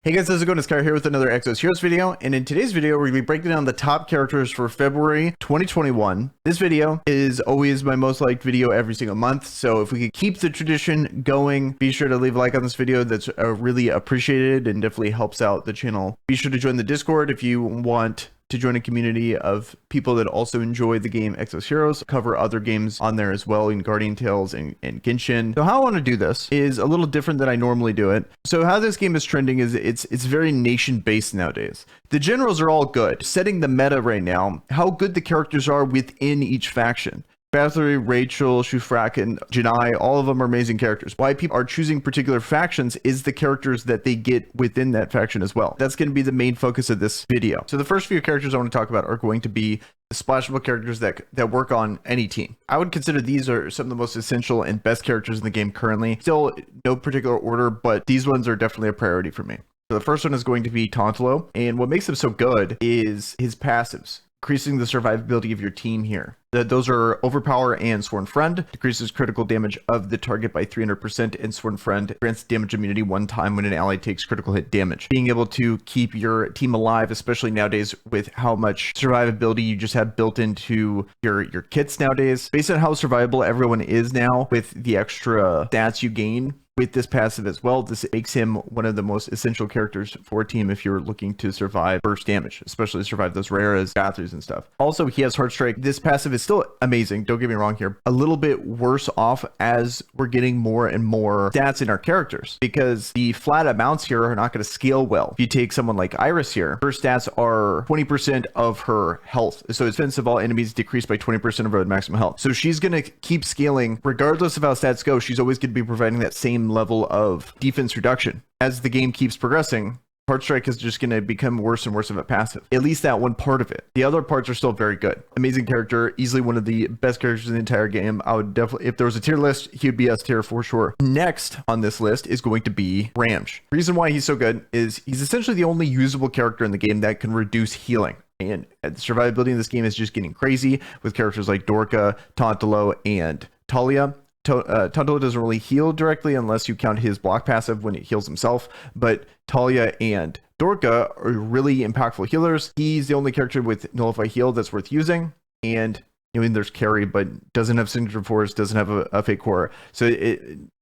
Hey guys, how's it going? It's Kyle here with another Exos Heroes video, and in today's video, we're going to be breaking down the top characters for February 2021. This video is always my most liked video every single month, so if we could keep the tradition going, be sure to leave a like on this video. That's really appreciated and definitely helps out the channel. Be sure to join the Discord if you want to join a community of people that also enjoy the game Exos Heroes, cover other games on there as well in Guardian Tales and Genshin. So how I want to do this is a little different than I normally do it. So how this game is trending is it's very nation based nowadays. The generals are all good. Setting the meta right now, how good the characters are within each faction. Bathory, Rachel, Shufrak, and Janai, all of them are amazing characters. Why people are choosing particular factions is the characters that they get within that faction as well. That's going to be the main focus of this video. So the first few characters I want to talk about are going to be the splashable characters that work on any team. I would consider these are some of the most essential and best characters in the game currently. Still, no particular order, but these ones are definitely a priority for me. So the first one is going to be Tantalo, and what makes him so good is his passives. Increasing the survivability of your team here. Those are Overpower and Sworn Friend. Decreases critical damage of the target by 300%, and Sworn Friend grants damage immunity one time when an ally takes critical hit damage. Being able to keep your team alive, especially nowadays with how much survivability you just have built into your kits nowadays. Based on how survivable everyone is now with the extra stats you gain with this passive as well, this makes him one of the most essential characters for a team if you're looking to survive burst damage, especially survive those rares, batteries, and stuff. Also, he has Heart Strike. This passive is still amazing, don't get me wrong here. A little bit worse off as we're getting more and more stats in our characters, because the flat amounts here are not going to scale well. If you take someone like Iris here, her stats are 20% of her health. So defense of all enemies decreased by 20% of her maximum health. So she's going to keep scaling regardless of how stats go. She's always going to be providing that same level of defense reduction. As the game keeps progressing, Heart Strike is just going to become worse and worse of a passive. At least that one part of it. The other parts are still very good. Amazing character, easily one of the best characters in the entire game. I would definitely, if there was a tier list, he would be S tier for sure. Next on this list is going to be Ramj. The reason why he's so good is he's essentially the only usable character in the game that can reduce healing. And the survivability in this game is just getting crazy with characters like Dorka, Tantalo, and Talia. Tantalo doesn't really heal directly unless you count his block passive when it heals himself, but Talia and Dorka are really impactful healers. He's the only character with Nullify Heal that's worth using, and I mean, there's Carry, but doesn't have Signature Force, doesn't have a Fake Core, so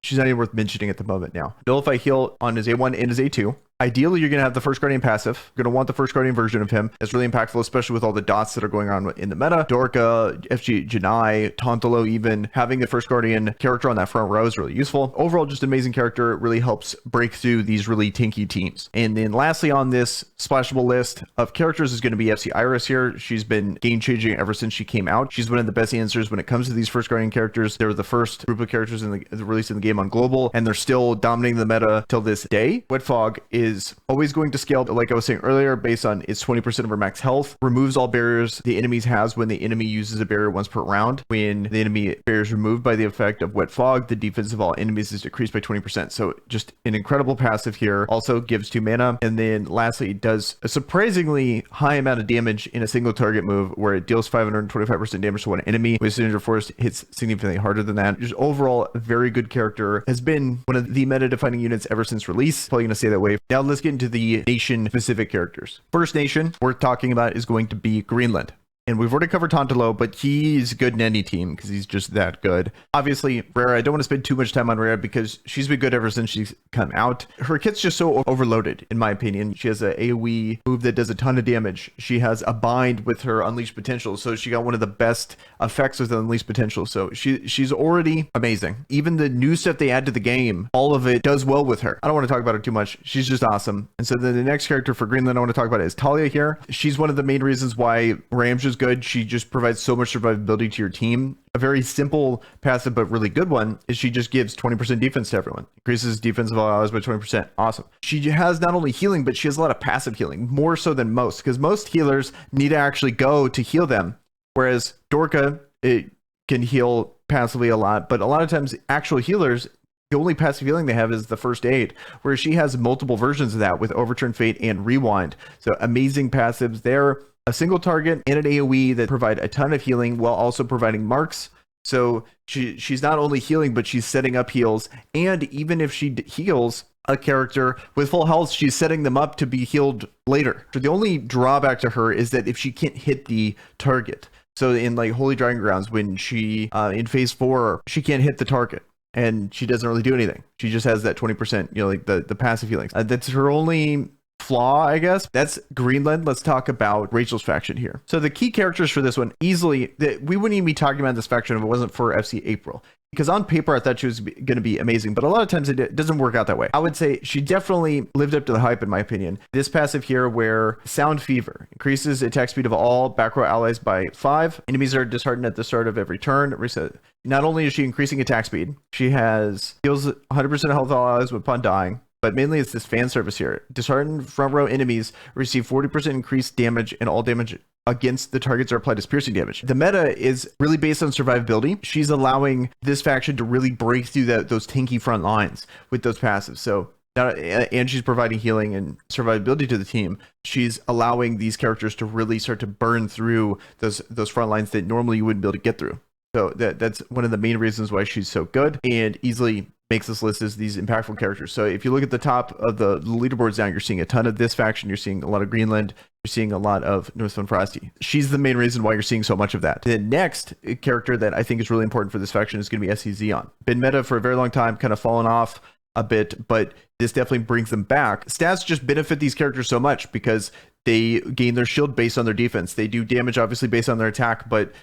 she's not even worth mentioning at the moment now. Nullify Heal on his A1 and his A2. Ideally, you're going to have the First Guardian passive. You're going to want the First Guardian version of him. That's really impactful, especially with all the dots that are going on in the meta. Dorka, FG, Janai, Tantalo, even having the First Guardian character on that front row is really useful. Overall, just amazing character. It really helps break through these really tanky teams. And then lastly on this splashable list of characters is going to be FC Iris here. She's been game-changing ever since she came out. She's one of the best answers when it comes to these First Guardian characters. They were the first group of characters in the release in the game on global, and they're still dominating the meta till this day. Wet Fog is always going to scale, like I was saying earlier, based on its 20% of her max health. Removes all barriers the enemies has when the enemy uses a barrier once per round. When the enemy barrier is removed by the effect of Wet Fog, the defense of all enemies is decreased by 20%. So just an incredible passive here. Also gives 2 mana. And then lastly, it does a surprisingly high amount of damage in a single target move where it deals 525% damage to one enemy. With Signature Force, hits significantly harder than that. Just overall, a very good character. Has been one of the meta-defining units ever since release. Probably going to stay that way. Now let's get into the nation-specific characters. First nation we're talking about is going to be Greenland. And we've already covered Tantalo, but he's good in any team because he's just that good. Obviously, Rhea, I don't want to spend too much time on Rhea because she's been good ever since she's come out. Her kit's just so overloaded, in my opinion. She has an AoE move that does a ton of damage. She has a bind with her Unleashed Potential, so she got one of the best effects with Unleashed Potential. So she's already amazing. Even the new stuff they add to the game, all of it does well with her. I don't want to talk about her too much. She's just awesome. And so then the next character for Greenland I want to talk about is Talia here. She's one of the main reasons why Ramj is good. She just provides so much survivability to your team. A very simple passive but really good one is she just gives 20% defense to everyone. Increases defense of all allies by 20%. Awesome. She has not only healing, but she has a lot of passive healing, more so than most, because most healers need to actually go to heal them. Whereas Dorka, it can heal passively a lot, but a lot of times actual healers, the only passive healing they have is the first aid, where she has multiple versions of that with Overturn Fate and Rewind. So amazing passives there. A single target and an AoE that provide a ton of healing while also providing marks. So she's not only healing, but she's setting up heals. And even if she heals, a character with full health, she's setting them up to be healed later. So the only drawback to her is that if she can't hit the target. So in like Holy Dragon Grounds, when she in phase 4, she can't hit the target and she doesn't really do anything. She just has that 20%, like the passive healings. That's her only flaw, I guess. That's Greenland. Let's talk about Rachel's faction here. So the key characters for this one, easily, we wouldn't even be talking about this faction if it wasn't for FC April. Because on paper, I thought she was going to be amazing, but a lot of times it doesn't work out that way. I would say she definitely lived up to the hype, in my opinion. This passive here, where Sound Fever increases attack speed of all back row allies by 5. Enemies are disheartened at the start of every turn. Reset. Not only is she increasing attack speed, she heals 100% of health allies upon dying. But mainly it's this fan service here. Disheartened front row enemies receive 40% increased damage, and all damage against the targets are applied as piercing damage. The meta is really based on survivability. She's allowing this faction to really break through those tanky front lines with those passives. So, and she's providing healing and survivability to the team. She's allowing these characters to really start to burn through those front lines that normally you wouldn't be able to get through. So that's one of the main reasons why she's so good and easily makes this list as these impactful characters. So if you look at the top of the leaderboards now, you're seeing a ton of this faction. You're seeing a lot of Greenland. You're seeing a lot of Northwind Frosty. She's the main reason why you're seeing so much of that. The next character that I think is really important for this faction is going to be SC Zeon. Been meta for a very long time, kind of fallen off a bit, but this definitely brings them back. Stats just benefit these characters so much because they gain their shield based on their defense. They do damage obviously based on their attack, but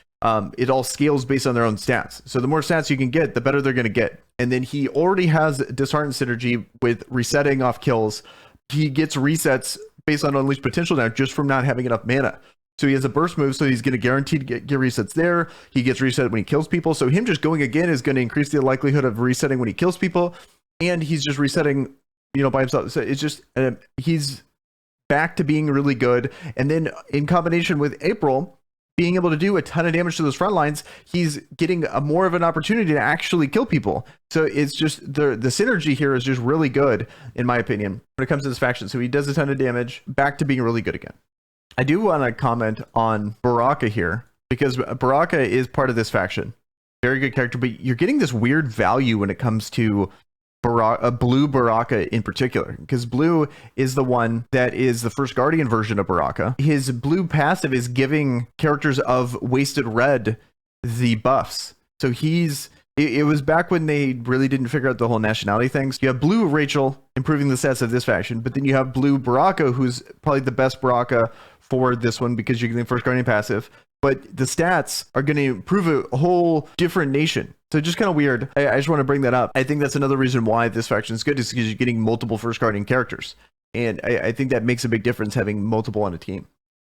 it all scales based on their own stats. So the more stats you can get, the better they're going to get. And then he already has Disheartened synergy with resetting off kills. He gets resets based on Unleashed Potential now just from not having enough mana. So he has a burst move, so he's going to guaranteed get resets there. He gets reset when he kills people. So him just going again is going to increase the likelihood of resetting when he kills people. And he's just resetting, by himself. So it's just, he's back to being really good. And then in combination with April being able to do a ton of damage to those front lines, he's getting a more of an opportunity to actually kill people. So it's just the synergy here is just really good, in my opinion, when it comes to this faction. So he does a ton of damage, back to being really good again. I do want to comment on Baraka here, because Baraka is part of this faction. Very good character, but you're getting this weird value when it comes to Blue Baraka in particular, because Blue is the one that is the first Guardian version of Baraka. His blue passive is giving characters of Wasted Red the buffs. So it was back when they really didn't figure out the whole nationality things. You have Blue Rachel improving the stats of this faction, but then you have Blue Baraka, who's probably the best Baraka for this one because you're getting the first Guardian passive. But the stats are going to improve a whole different nation. So just kind of weird. I just want to bring that up. I think that's another reason why this faction is good, is because you're getting multiple first Guardian characters. And I think that makes a big difference having multiple on a team.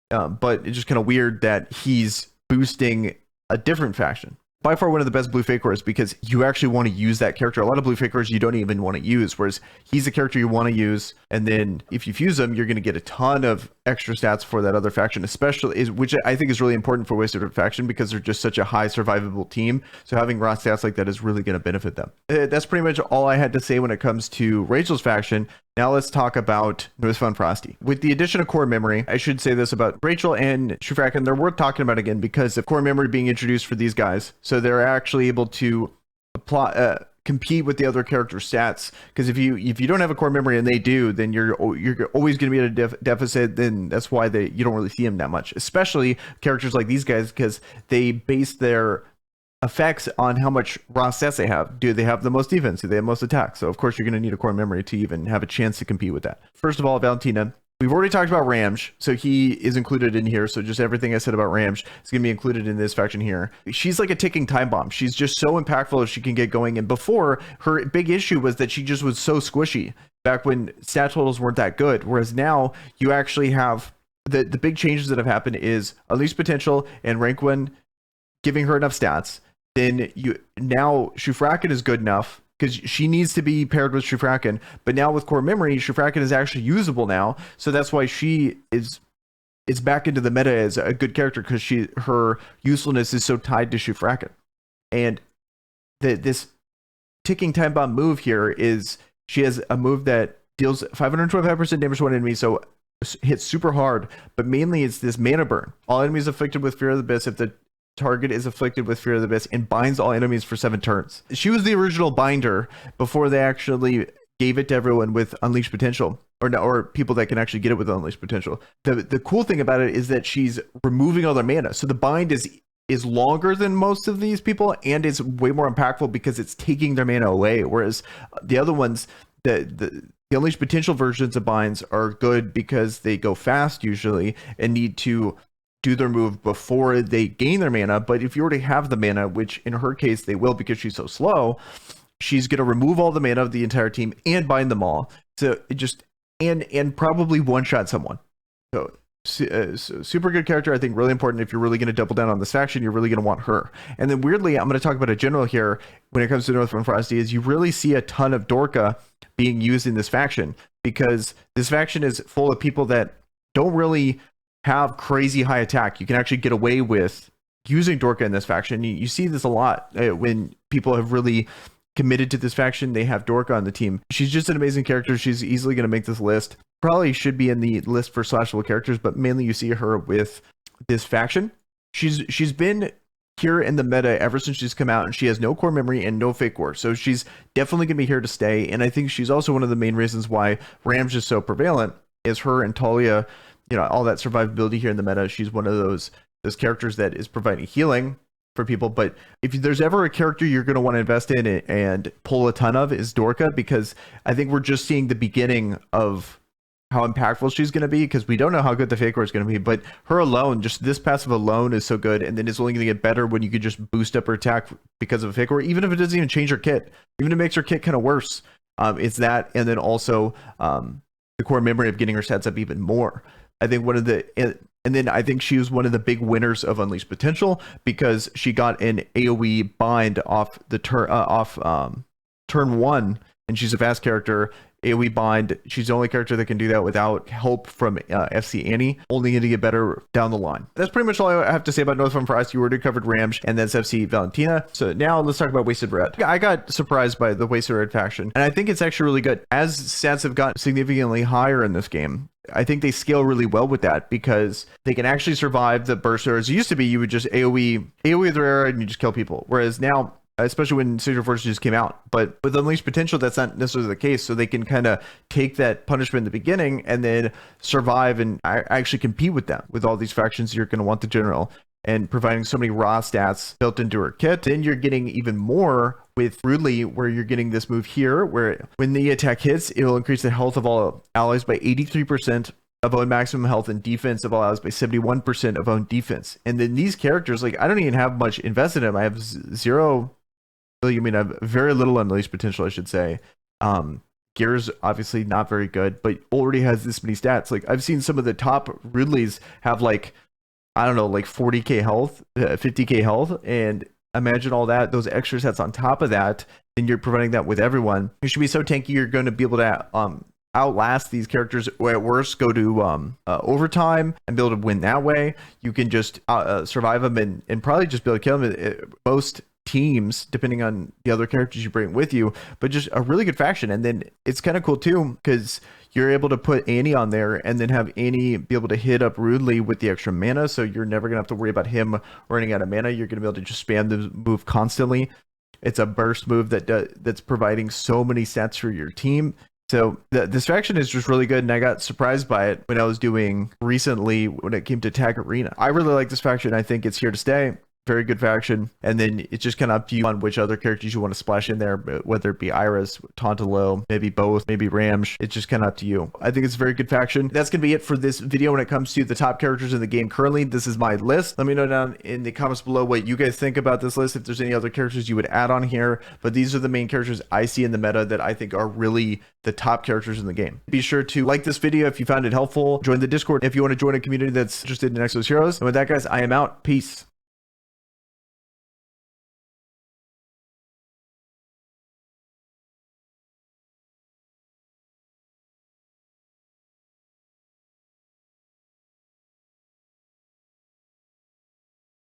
But it's just kind of weird that he's boosting a different faction. By far one of the best blue fake cores, because you actually want to use that character. A lot of blue fake cores you don't even want to use, whereas he's a character you want to use, and then if you fuse him, you're going to get a ton of extra stats for that other faction, especially which I think is really important for Wasted Red faction, because they're just such a high survivable team. So having raw stats like that is really going to benefit them. That's pretty much all I had to say when it comes to Rachel's faction. Now let's talk about Northwind Frosty. With the addition of core memory, I should say this about Rachel and Shufrakan, they're worth talking about again because of core memory being introduced for these guys. So they're actually able to apply, compete with the other character stats. Because if you don't have a core memory and they do, then you're always going to be at a deficit. Then that's why you don't really see them that much. Especially characters like these guys, because they base their effects on how much raw stats they have. Do they have the most defense? Do they have most attack? So of course you're going to need a core memory to even have a chance to compete with that. First of all, Valentina. We've already talked about Ramj, so he is included in here. So just everything I said about Ramj is going to be included in this faction here. She's like a ticking time bomb. She's just so impactful if she can get going. And before, her big issue was that she just was so squishy back when stat totals weren't that good. Whereas now you actually have the big changes that have happened is Unleashed Potential and rank 1 giving her enough stats. Then now Shufrakan is good enough because she needs to be paired with Shufrakan. But now with core memory, Shufrakan is actually usable now. So that's why she is back into the meta as a good character, because her usefulness is so tied to Shufrakan. And this ticking time bomb move here is she has a move that deals 525% damage to one enemy, so hits super hard. But mainly it's this mana burn. All enemies afflicted with Fear of the Abyss, if the target is afflicted with Fear of the Abyss, and binds all enemies for 7 turns. She was the original binder before they actually gave it to everyone with unleashed potential, or no, or people that can actually get it with unleashed potential. The cool thing about it is that she's removing all their mana, so the bind is longer than most of these people, and it's way more impactful because it's taking their mana away. Whereas the other ones, the unleashed potential versions of binds are good because they go fast usually and need to do their move before they gain their mana. But if you already have the mana, which in her case they will because she's so slow, she's going to remove all the mana of the entire team and bind them all. So it just and probably one shot someone. So super good character. I think really important. If you're really going to double down on this faction, you're really going to want her. And then weirdly, I'm going to talk about a general here when it comes to Northwind Frosty, is you really see a ton of Dorka being used in this faction, because this faction is full of people that don't really have crazy high attack. You can actually get away with using Dorka in this faction. You see this a lot when people have really committed to this faction. They have Dorka on the team. She's just an amazing character. She's easily going to make this list. Probably should be in the list for Splashable Characters, but mainly you see her with this faction. She's been here in the meta ever since she's come out, and she has no core memory and no fake war. So she's definitely going to be here to stay. And I think she's also one of the main reasons why Ram's is so prevalent, is her and Talia, you know, all that survivability here in the meta. She's one of those characters that is providing healing for people. But if there's ever a character you're going to want to invest in and pull a ton of, is Dorka, because I think we're just seeing the beginning of how impactful she's going to be, because we don't know how good the fake war is going to be. But her alone, just this passive alone, is so good, and then it's only going to get better when you could just boost up her attack because of a fake war, even if it doesn't even change her kit, even if it makes her kit kind of worse. It's that, and then also the core memory of getting her stats up even more. I think one of the, and then I think she was one of the big winners of Unleashed Potential, because she got an AoE bind off the turn one, and she's a fast character. AoE bind, she's the only character that can do that without help from FC Annie, only going to get better down the line. That's pretty much all I have to say about Northwind Frosty. You already covered Ramj, and that's FC Valentina. So now let's talk about Wasted Red. I got surprised by the Wasted Red faction, and I think it's actually really good. As stats have gotten significantly higher in this game, I think they scale really well with that, because they can actually survive the burst. Or as it used to be, you would just AoE with Rara and you just kill people. Whereas now, especially when Signature Force just came out, but with Unleashed Potential, that's not necessarily the case. So they can kind of take that punishment in the beginning and then survive and actually compete with them, with all these factions you're going to want the general, and providing so many raw stats built into her kit. Then you're getting even more with Rudely, where you're getting this move here, where when the attack hits, it'll increase the health of all allies by 83%, of own maximum health, and defense of all allies by 71% of own defense. And then these characters, like, I don't even have much invested in them. I have zero. I have very little Unleashed Potential, I should say. Gear's obviously not very good, but already has this many stats. Like, I've seen some of the top Ridleys have, like, I don't know, like 40k health, 50k health, and imagine all that, those extra stats on top of that, and you're providing that with everyone. You should be so tanky, you're going to be able to outlast these characters, or at worst go to overtime and be able to win that way. You can just survive them and probably just be able to kill them. Most teams, depending on the other characters you bring with you, but just a really good faction. And then it's kind of cool too, because you're able to put Annie on there and then have Annie be able to hit up Rudely with the extra mana, so you're never gonna have to worry about him running out of mana. You're gonna be able to just spam the move constantly. It's a burst move that's providing so many stats for your team. So this faction is just really good, and I got surprised by it when I was doing recently when it came to Tag Arena. I really like this faction. I think it's here to stay. Very good faction. And then it's just kind of up to you on which other characters you want to splash in there, whether it be Iris, Tauntalo, maybe both, maybe Ramj. It's just kind of up to you. I think it's a very good faction. That's going to be it for this video when it comes to the top characters in the game currently. This is my list. Let me know down in the comments below what you guys think about this list, if there's any other characters you would add on here. But these are the main characters I see in the meta that I think are really the top characters in the game. Be sure to like this video if you found it helpful. Join the Discord if you want to join a community that's interested in Exos heroes. And with that, guys, I am out. Peace.